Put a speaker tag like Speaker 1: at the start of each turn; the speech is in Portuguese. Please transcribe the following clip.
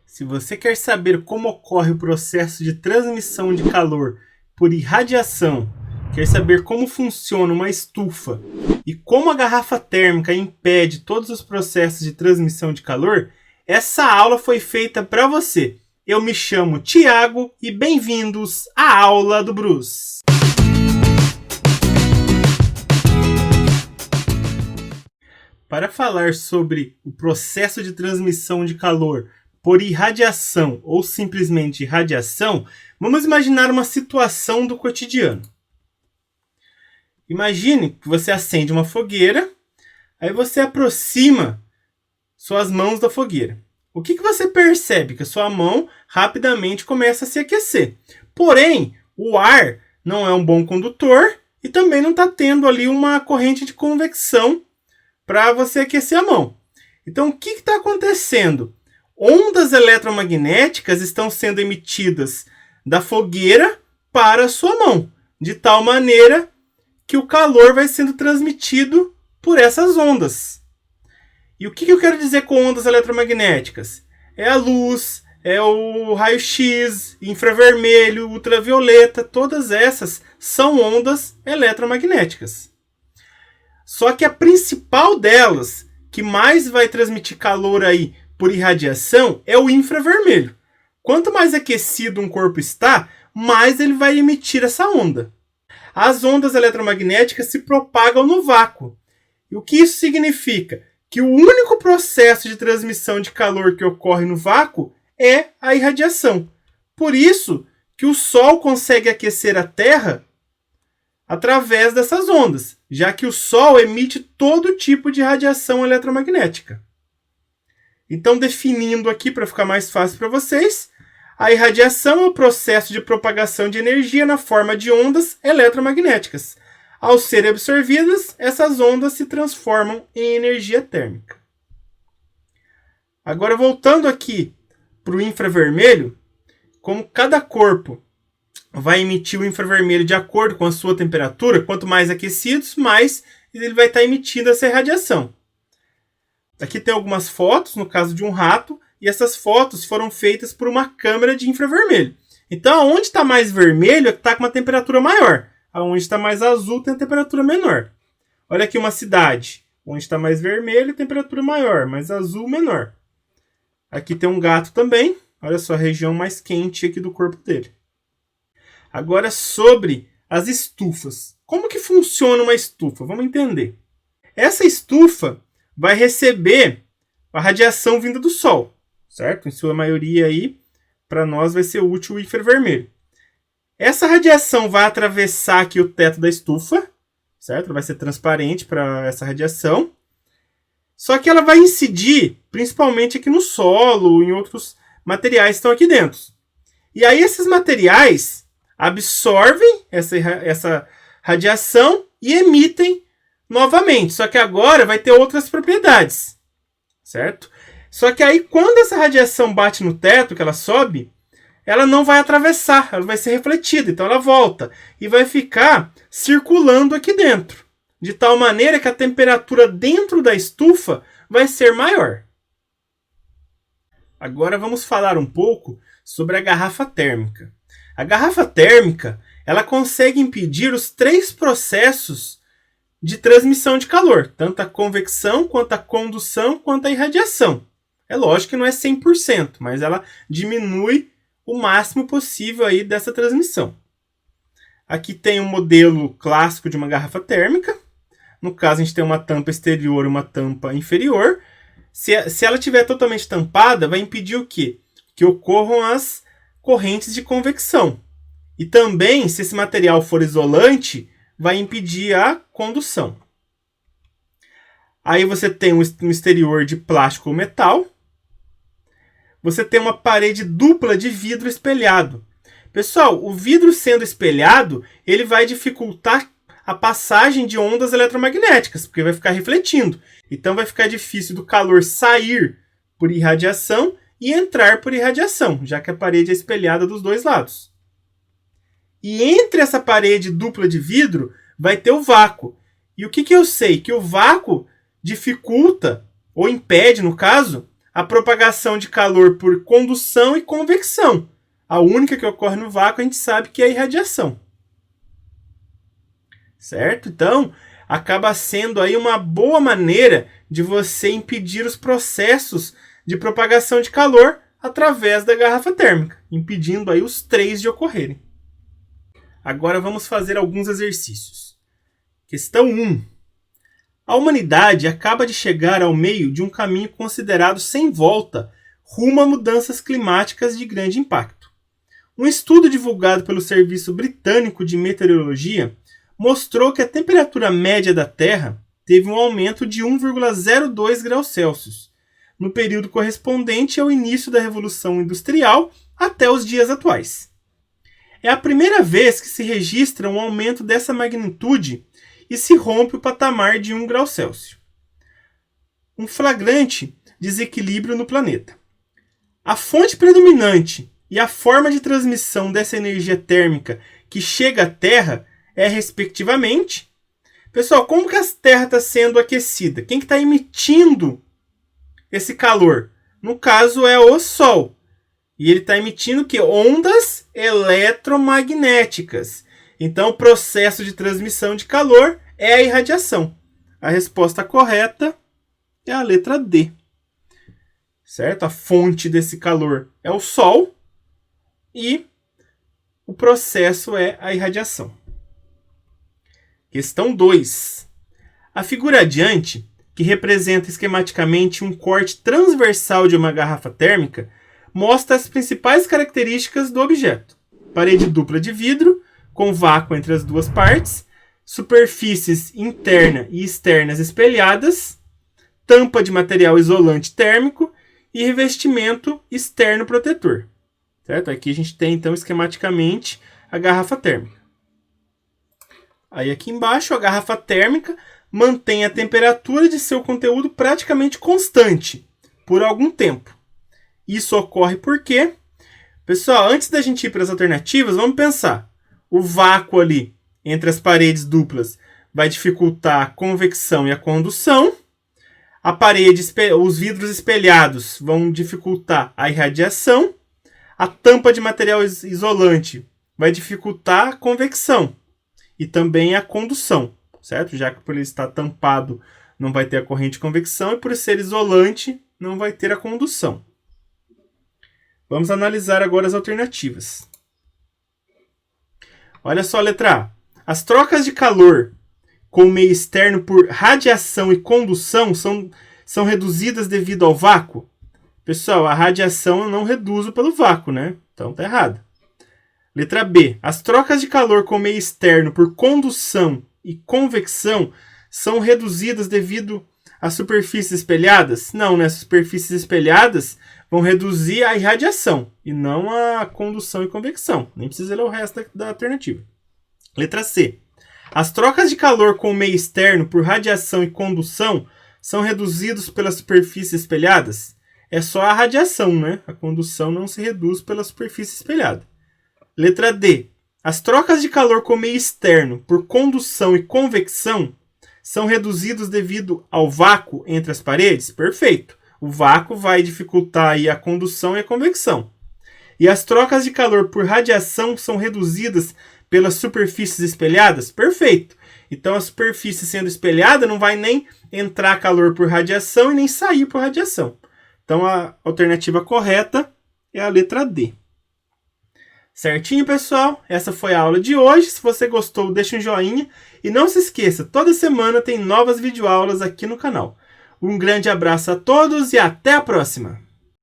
Speaker 1: Se você quer saber como ocorre o processo de transmissão de calor por irradiação, quer saber como funciona uma estufa e como a garrafa térmica impede todos os processos de transmissão de calor, essa aula foi feita para você. Eu me chamo Tiago e bem-vindos à aula do Bruce. Para falar sobre o processo de transmissão de calor por irradiação ou simplesmente radiação, vamos imaginar uma situação do cotidiano. Imagine que você acende uma fogueira, aí você aproxima suas mãos da fogueira. O que você percebe? Que a sua mão rapidamente começa a se aquecer. Porém, o ar não é um bom condutor e também não está tendo ali uma corrente de convecção para você aquecer a mão. Então, o que está acontecendo? Ondas eletromagnéticas estão sendo emitidas da fogueira para a sua mão, de tal maneira que o calor vai sendo transmitido por essas ondas. E o que eu quero dizer com ondas eletromagnéticas? É a luz, é o raio-x, infravermelho, ultravioleta, todas essas são ondas eletromagnéticas. Só que a principal delas, que mais vai transmitir calor aí por irradiação, é o infravermelho. Quanto mais aquecido um corpo está, mais ele vai emitir essa onda. As ondas eletromagnéticas se propagam no vácuo. E o que isso significa? Que o único processo de transmissão de calor que ocorre no vácuo é a irradiação. Por isso que o Sol consegue aquecer a Terra através dessas ondas, já que o Sol emite todo tipo de radiação eletromagnética. Então, definindo aqui para ficar mais fácil para vocês, a irradiação é o processo de propagação de energia na forma de ondas eletromagnéticas. Ao serem absorvidas, essas ondas se transformam em energia térmica. Agora, voltando aqui para o infravermelho, como cada corpo vai emitir o infravermelho de acordo com a sua temperatura, quanto mais aquecidos, mais ele vai estar emitindo essa radiação. Aqui tem algumas fotos, no caso de um rato, e essas fotos foram feitas por uma câmera de infravermelho. Então, onde está mais vermelho, está com uma temperatura maior. Onde está mais azul, tem a temperatura menor. Olha aqui uma cidade. Onde está mais vermelho, temperatura maior, mais azul, menor. Aqui tem um gato também. Olha só a região mais quente aqui do corpo dele. Agora, sobre as estufas. Como que funciona uma estufa? Vamos entender. Essa estufa vai receber a radiação vinda do Sol, certo? Em sua maioria aí, para nós vai ser útil o infravermelho. Essa radiação vai atravessar aqui o teto da estufa, certo? Vai ser transparente para essa radiação. Só que ela vai incidir principalmente aqui no solo, em outros materiais que estão aqui dentro. E aí esses materiais absorvem essa radiação e emitem novamente. Só que agora vai ter outras propriedades, certo? Só que aí quando essa radiação bate no teto, que ela sobe, ela não vai atravessar, ela vai ser refletida. Então ela volta e vai ficar circulando aqui dentro. De tal maneira que a temperatura dentro da estufa vai ser maior. Agora vamos falar um pouco sobre a garrafa térmica. A garrafa térmica, ela consegue impedir os 3 processos de transmissão de calor. Tanto a convecção, quanto a condução, quanto a irradiação. É lógico que não é 100%, mas ela diminui o máximo possível aí dessa transmissão. Aqui tem um modelo clássico de uma garrafa térmica. No caso, a gente tem uma tampa exterior e uma tampa inferior. Se ela estiver totalmente tampada, vai impedir o quê? Que ocorram as correntes de convecção. E também, se esse material for isolante, vai impedir a condução. Aí você tem um exterior de plástico ou metal. Você tem uma parede dupla de vidro espelhado. Pessoal, o vidro sendo espelhado, ele vai dificultar a passagem de ondas eletromagnéticas, porque vai ficar refletindo. Então vai ficar difícil do calor sair por irradiação e entrar por irradiação, já que a parede é espelhada dos dois lados. E entre essa parede dupla de vidro vai ter o vácuo. E o que eu sei? Que o vácuo dificulta, ou impede, no caso, a propagação de calor por condução e convecção. A única que ocorre no vácuo a gente sabe que é a irradiação. Certo? Então, acaba sendo aí uma boa maneira de você impedir os processos de propagação de calor através da garrafa térmica, impedindo aí os 3 de ocorrerem. Agora vamos fazer alguns exercícios. Questão 1. A humanidade acaba de chegar ao meio de um caminho considerado sem volta rumo a mudanças climáticas de grande impacto. Um estudo divulgado pelo Serviço Britânico de Meteorologia mostrou que a temperatura média da Terra teve um aumento de 1,02 graus Celsius, no período correspondente ao início da Revolução Industrial até os dias atuais. É a primeira vez que se registra um aumento dessa magnitude e se rompe o patamar de 1 grau Celsius. Um flagrante desequilíbrio no planeta. A fonte predominante e a forma de transmissão dessa energia térmica que chega à Terra é, respectivamente... Pessoal, como que a Terra está sendo aquecida? Quem que está emitindo esse calor? No caso, é o Sol. E ele está emitindo que? Ondas eletromagnéticas. Então, o processo de transmissão de calor é a irradiação. A resposta correta é a letra D. Certo? A fonte desse calor é o Sol e o processo é a irradiação. Questão 2. A figura adiante, que representa esquematicamente um corte transversal de uma garrafa térmica, mostra as principais características do objeto. Parede dupla de vidro, com vácuo entre as duas partes, superfícies interna e externas espelhadas, tampa de material isolante térmico e revestimento externo protetor. Certo? Aqui a gente tem, então, esquematicamente, a garrafa térmica. Aí aqui embaixo, a garrafa térmica mantém a temperatura de seu conteúdo praticamente constante por algum tempo. Isso ocorre porque... Pessoal, antes da gente ir para as alternativas, vamos pensar. O vácuo ali entre as paredes duplas vai dificultar a convecção e a condução. A parede, os vidros espelhados vão dificultar a irradiação. A tampa de material isolante vai dificultar a convecção e também a condução, certo? Já que por ele estar tampado não vai ter a corrente de convecção e por ser isolante não vai ter a condução. Vamos analisar agora as alternativas. Olha só a letra A. As trocas de calor com o meio externo por radiação e condução são reduzidas devido ao vácuo? Pessoal, a radiação eu não reduzo pelo vácuo, né? Então tá errado. Letra B. As trocas de calor com o meio externo por condução e convecção são reduzidas devido às superfícies espelhadas? Não, né? As superfícies espelhadas vão reduzir a irradiação e não a condução e convecção. Nem precisa ler o resto da alternativa. Letra C. As trocas de calor com o meio externo por radiação e condução são reduzidos pelas superfícies espelhadas? É só a radiação, né? A condução não se reduz pela superfície espelhada. Letra D. As trocas de calor com o meio externo por condução e convecção são reduzidos devido ao vácuo entre as paredes? Perfeito. O vácuo vai dificultar aí a condução e a convecção. E as trocas de calor por radiação são reduzidas pelas superfícies espelhadas? Perfeito. Então a superfície sendo espelhada não vai nem entrar calor por radiação e nem sair por radiação. Então a alternativa correta é a letra D. Certinho, pessoal? Essa foi a aula de hoje. Se você gostou, deixa um joinha. E não se esqueça, toda semana tem novas videoaulas aqui no canal. Um grande abraço a todos e até a próxima!